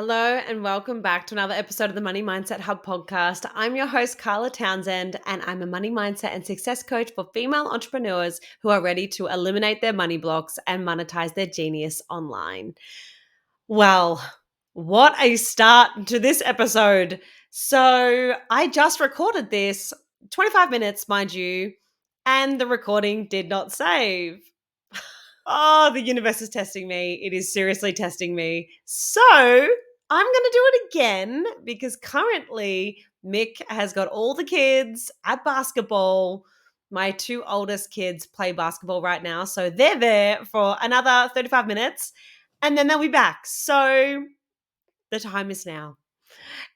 Hello and welcome back to another episode of the Money Mindset Hub podcast. I'm your host, Carla Townsend, and I'm a money mindset and success coach for female entrepreneurs who are ready to eliminate their money blocks and monetize their genius online. Well, what a start to this episode. So I just recorded this 25 minutes, mind you, and the recording did not save. Oh, the universe is testing me. It is seriously testing me. So I'm going to do it again because currently Mick has got all the kids at basketball. My two oldest kids play basketball right now. So they're there for another 35 minutes and then they'll be back. So the time is now.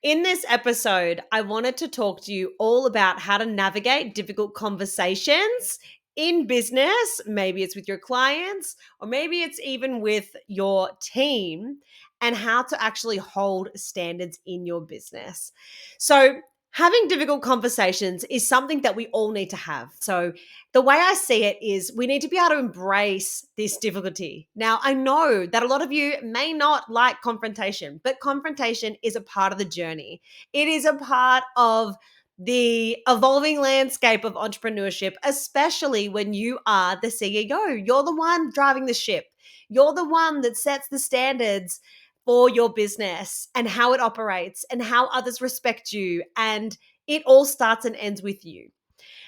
In this episode, I wanted to talk to you all about how to navigate difficult conversations in business. Maybe it's with your clients, or maybe it's even with your team, and how to actually hold standards in your business. So, having difficult conversations is something that we all need to have. So, the way I see it is we need to be able to embrace this difficulty. Now, I know that a lot of you may not like confrontation, but confrontation is a part of the journey. It is a part of the evolving landscape of entrepreneurship, especially when you are the CEO. You're the one driving the ship. You're the one that sets the standards for your business and how it operates and how others respect you. And it all starts and ends with you.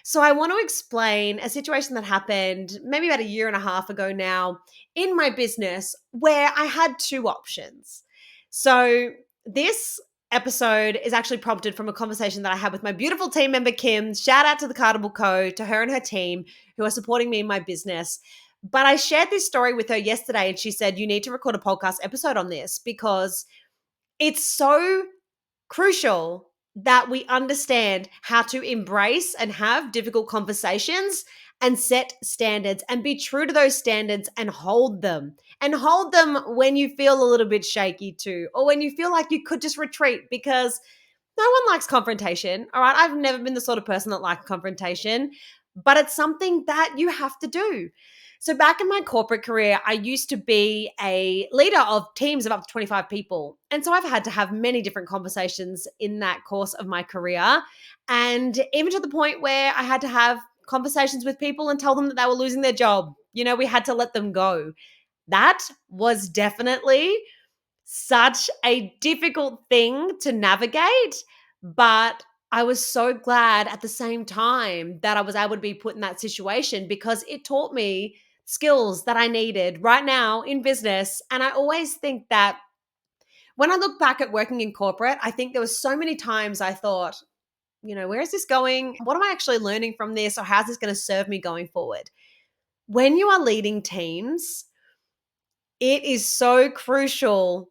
So I want to explain a situation that happened maybe about a year and a half ago now in my business where I had two options. So this episode is actually prompted from a conversation that I had with my beautiful team member, Kim. Shout out to the Cartable Co., to her and her team who are supporting me in my business. But I shared this story with her yesterday and she said, you need to record a podcast episode on this because it's so crucial that we understand how to embrace and have difficult conversations and set standards and be true to those standards and hold them. And hold them when you feel a little bit shaky too, or when you feel like you could just retreat because no one likes confrontation. All right. I've never been the sort of person that likes confrontation, but it's something that you have to do. So back in my corporate career, I used to be a leader of teams of up to 25 people. And so I've had to have many different conversations in that course of my career. And even to the point where I had to have conversations with people and tell them that they were losing their job. We had to let them go. That was definitely such a difficult thing to navigate, but I was so glad at the same time that I was able to be put in that situation because it taught me skills that I needed right now in business. And I always think that when I look back at working in corporate, I think there were so many times I thought, where is this going? What am I actually learning from this? Or how's this going to serve me going forward? When you are leading teams, it is so crucial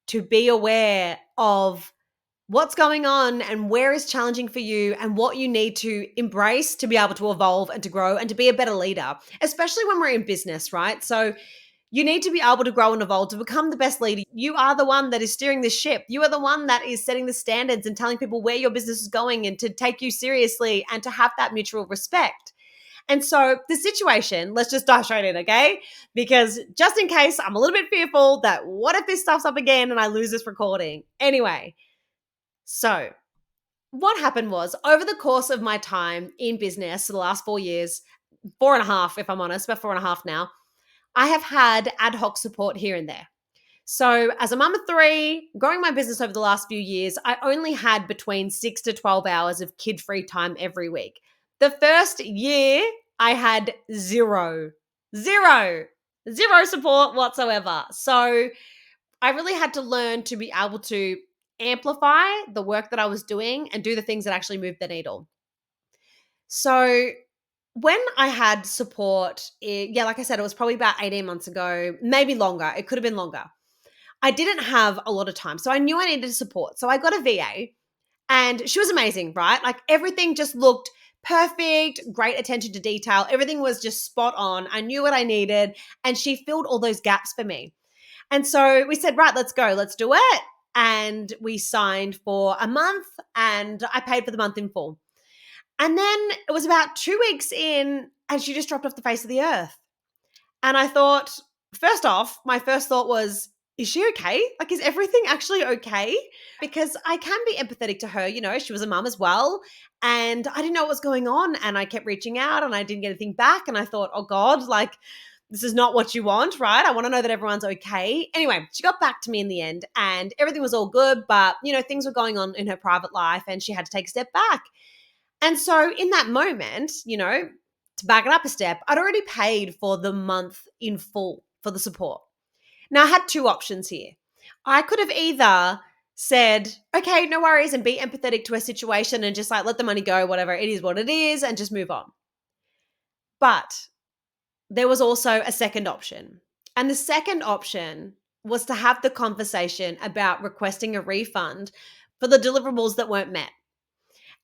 to be aware of what's going on and where is challenging for you and what you need to embrace to be able to evolve and to grow and to be a better leader, especially when we're in business, right? So you need to be able to grow and evolve to become the best leader. You are the one that is steering the ship. You are the one that is setting the standards and telling people where your business is going and to take you seriously and to have that mutual respect. And so the situation, let's just dive straight in, okay? Because just in case I'm a little bit fearful that what if this stuff's up again and I lose this recording? Anyway, so what happened was over the course of my time in business for the last 4 years, 4.5, if I'm honest, about 4.5 now, I have had ad hoc support here and there. So as a mum of three, growing my business over the last few years, I only had between 6 to 12 hours of kid-free time every week. The first year, I had zero support whatsoever. So I really had to learn to be able to amplify the work that I was doing and do the things that actually moved the needle. So when I had support, like I said, it was probably about 18 months ago, maybe longer. It could have been longer. I didn't have a lot of time. So I knew I needed support. So I got a VA and she was amazing, right? Like everything just looked perfect, great attention to detail. Everything was just spot on. I knew what I needed and she filled all those gaps for me. And so we said, right, let's go, let's do it. And we signed for a month and I paid for the month in full. And then it was about 2 weeks in and she just dropped off the face of the earth. And I thought, first off, my first thought was, is she okay? Like, is everything actually okay? Because I can be empathetic to her. She was a mum as well. And I didn't know what was going on. And I kept reaching out and I didn't get anything back. And I thought, oh God, like, this is not what you want, right? I want to know that everyone's okay. Anyway, she got back to me in the end and everything was all good. But, things were going on in her private life and she had to take a step back. And so in that moment, to back it up a step, I'd already paid for the month in full for the support. Now, I had two options here. I could have either said, okay, no worries, and be empathetic to her situation and just like let the money go, whatever, it is what it is, and just move on. But there was also a second option. And the second option was to have the conversation about requesting a refund for the deliverables that weren't met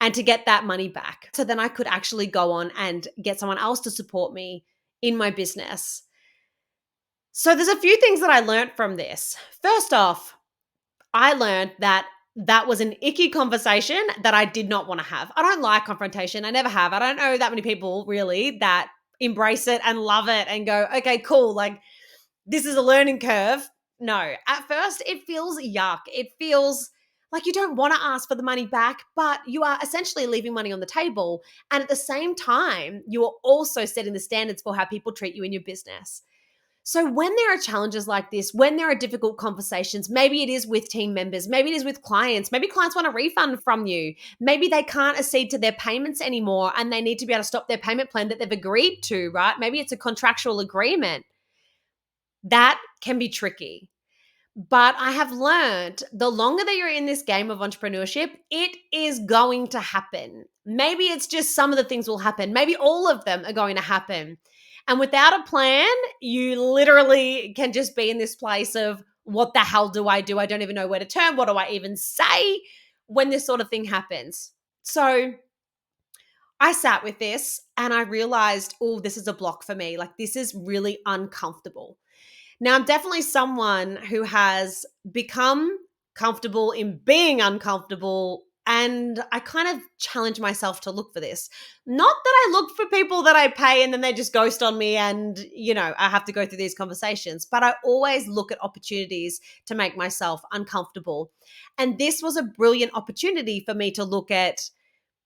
and to get that money back. So then I could actually go on and get someone else to support me in my business. So there's a few things that I learned from this. First off, I learned that that was an icky conversation that I did not want to have. I don't like confrontation. I never have. I don't know that many people really that embrace it and love it and go, okay, cool. Like, this is a learning curve. No, at first it feels yuck. It feels like you don't want to ask for the money back, but you are essentially leaving money on the table. And at the same time, you are also setting the standards for how people treat you in your business. So when there are challenges like this, when there are difficult conversations, maybe it is with team members, maybe it is with clients, maybe clients want a refund from you, maybe they can't accede to their payments anymore and they need to be able to stop their payment plan that they've agreed to, right? Maybe it's a contractual agreement. That can be tricky. But I have learned the longer that you're in this game of entrepreneurship, it is going to happen. Maybe it's just some of the things will happen. Maybe all of them are going to happen. And without a plan, you literally can just be in this place of, what the hell do? I don't even know where to turn. What do I even say when this sort of thing happens? So I sat with this and I realized, oh, this is a block for me. Like, this is really uncomfortable. Now, I'm definitely someone who has become comfortable in being uncomfortable, and I kind of challenge myself to look for this. Not that I look for people that I pay and then they just ghost on me and, I have to go through these conversations, but I always look at opportunities to make myself uncomfortable. And this was a brilliant opportunity for me to look at,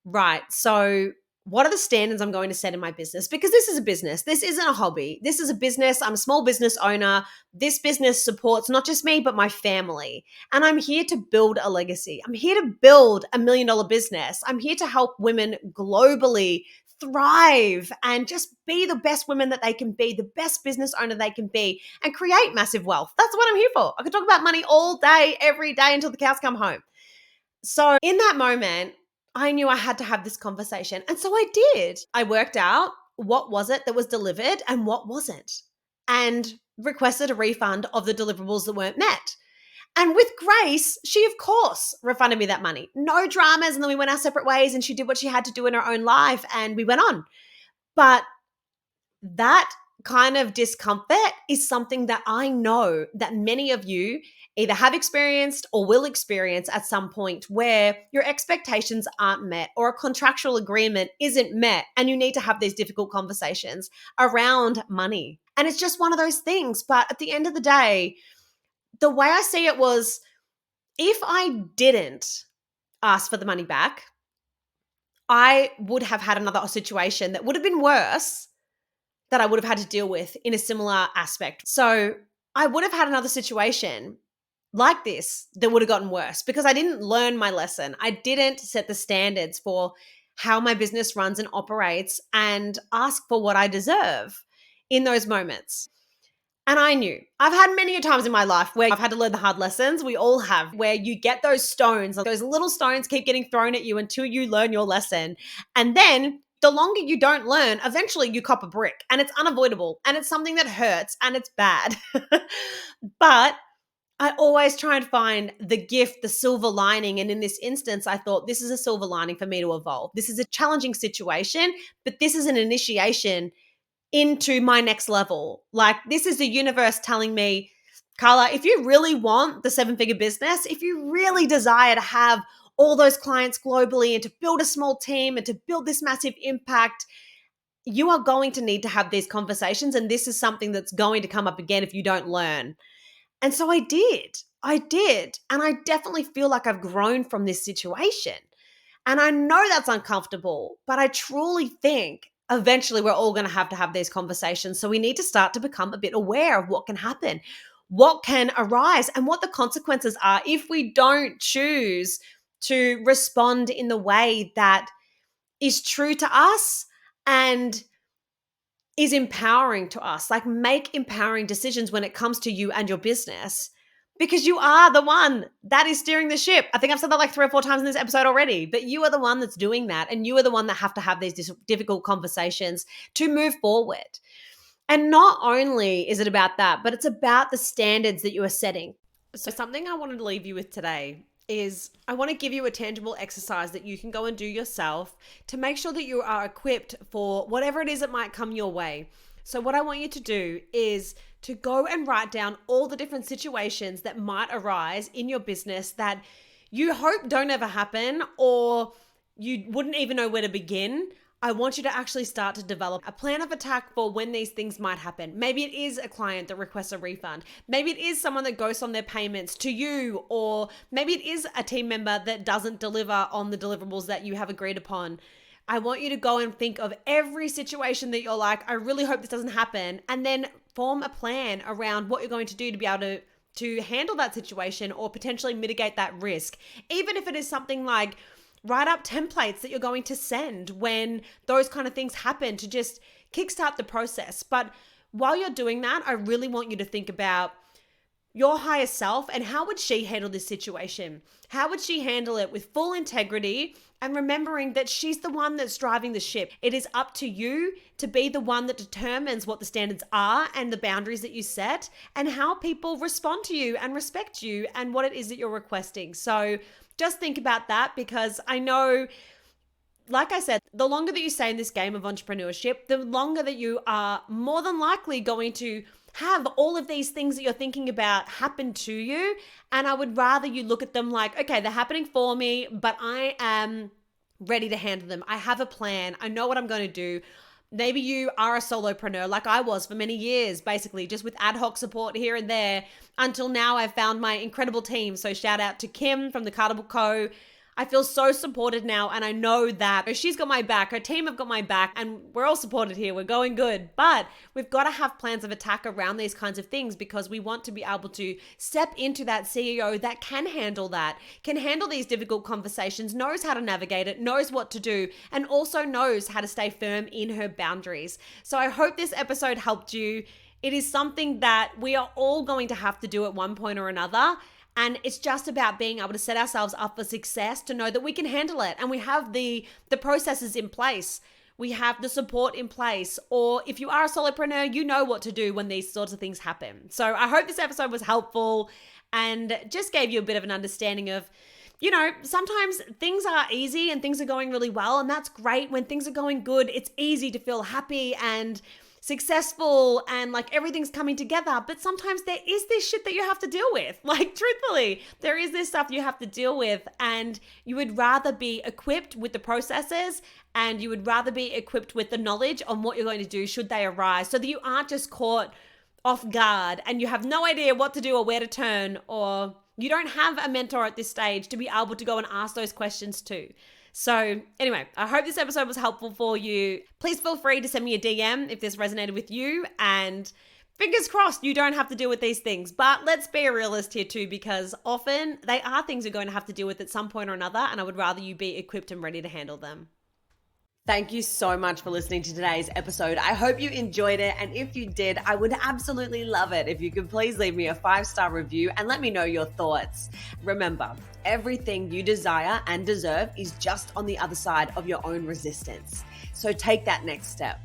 right, so what are the standards I'm going to set in my business? Because this is a business. This isn't a hobby. This is a business. I'm a small business owner. This business supports not just me, but my family. And I'm here to build a legacy. I'm here to build $1 million business. I'm here to help women globally thrive and just be the best women that they can be, the best business owner they can be, and create massive wealth. That's what I'm here for. I could talk about money all day, every day until the cows come home. So in that moment, I knew I had to have this conversation. And so I did. I worked out what was it that was delivered and what wasn't, and requested a refund of the deliverables that weren't met. And with grace, she, of course, refunded me that money. No dramas. And then we went our separate ways and she did what she had to do in her own life and we went on. But that kind of discomfort is something that I know that many of you either have experienced or will experience at some point, where your expectations aren't met or a contractual agreement isn't met and you need to have these difficult conversations around money. And it's just one of those things. But at the end of the day, the way I see it was, if I didn't ask for the money back, I would have had another situation that would have been worse, that I would have had to deal with in a similar aspect. So I would have had another situation like this that would have gotten worse because I didn't learn my lesson. I didn't set the standards for how my business runs and operates and ask for what I deserve in those moments. And I knew. I've had many times in my life where I've had to learn the hard lessons. We all have, where you get those stones, those little stones keep getting thrown at you until you learn your lesson. And then the longer you don't learn, eventually you cop a brick, and it's unavoidable and it's something that hurts and it's bad. But I always try and find the gift, the silver lining. And in this instance, I thought, this is a silver lining for me to evolve. This is a challenging situation, but this is an initiation into my next level. Like, this is the universe telling me, Carla, if you really want the 7-figure business, if you really desire to have all those clients globally and to build a small team and to build this massive impact, you are going to need to have these conversations. And this is something that's going to come up again if you don't learn. And so I did. And I definitely feel like I've grown from this situation. And I know that's uncomfortable, but I truly think eventually we're all going to have these conversations. So we need to start to become a bit aware of what can happen, what can arise, and what the consequences are if we don't choose to respond in the way that is true to us and is empowering to us. Like, make empowering decisions when it comes to you and your business, because you are the one that is steering the ship. I think I've said that like 3 or 4 times in this episode already, but you are the one that's doing that. And you are the one that have to have these difficult conversations to move forward. And not only is it about that, but it's about the standards that you are setting. So something I wanted to leave you with today is I want to give you a tangible exercise that you can go and do yourself to make sure that you are equipped for whatever it is that might come your way. So what I want you to do is to go and write down all the different situations that might arise in your business that you hope don't ever happen, or you wouldn't even know where to begin. I want you to actually start to develop a plan of attack for when these things might happen. Maybe it is a client that requests a refund. Maybe it is someone that ghosts on their payments to you, or maybe it is a team member that doesn't deliver on the deliverables that you have agreed upon. I want you to go and think of every situation that you're like, I really hope this doesn't happen, and then form a plan around what you're going to do to be able to handle that situation or potentially mitigate that risk. Even if it is something like write up templates that you're going to send when those kind of things happen to just kickstart the process. But while you're doing that, I really want you to think about your higher self and how would she handle this situation? How would she handle it with full integrity and remembering that she's the one that's driving the ship? It is up to you to be the one that determines what the standards are and the boundaries that you set and how people respond to you and respect you and what it is that you're requesting. So just think about that, because I know, like I said, the longer that you stay in this game of entrepreneurship, the longer that you are more than likely going to have all of these things that you're thinking about happen to you. And I would rather you look at them like, okay, they're happening for me, but I am ready to handle them. I have a plan. I know what I'm going to do. Maybe you are a solopreneur like I was for many years, basically just with ad hoc support here and there, until now I've found my incredible team. So shout out to Kim from the Cartable Co. I feel so supported now, and I know that she's got my back, her team have got my back, and we're all supported here. We're going good. But we've got to have plans of attack around these kinds of things, because we want to be able to step into that CEO that can handle these difficult conversations, knows how to navigate it, knows what to do, and also knows how to stay firm in her boundaries. So I hope this episode helped you. It is something that we are all going to have to do at one point or another. And it's just about being able to set ourselves up for success, to know that we can handle it. And we have the processes in place. We have the support in place. Or if you are a solopreneur, you know what to do when these sorts of things happen. So I hope this episode was helpful and just gave you a bit of an understanding of, you know, sometimes things are easy and things are going really well. And that's great. When things are going good, it's easy to feel happy and successful and like everything's coming together. But sometimes there is this shit that you have to deal with. Like, truthfully, there is this stuff you have to deal with, and you would rather be equipped with the processes, and you would rather be equipped with the knowledge on what you're going to do should they arise, so that you aren't just caught off guard and you have no idea what to do or where to turn, or you don't have a mentor at this stage to be able to go and ask those questions too. So anyway, I hope this episode was helpful for you. Please feel free to send me a DM if this resonated with you, and fingers crossed you don't have to deal with these things. But let's be a realist here too, because often they are things you're going to have to deal with at some point or another, and I would rather you be equipped and ready to handle them. Thank you so much for listening to today's episode. I hope you enjoyed it. And if you did, I would absolutely love it if you could please leave me a 5-star review and let me know your thoughts. Remember, everything you desire and deserve is just on the other side of your own resistance. So take that next step.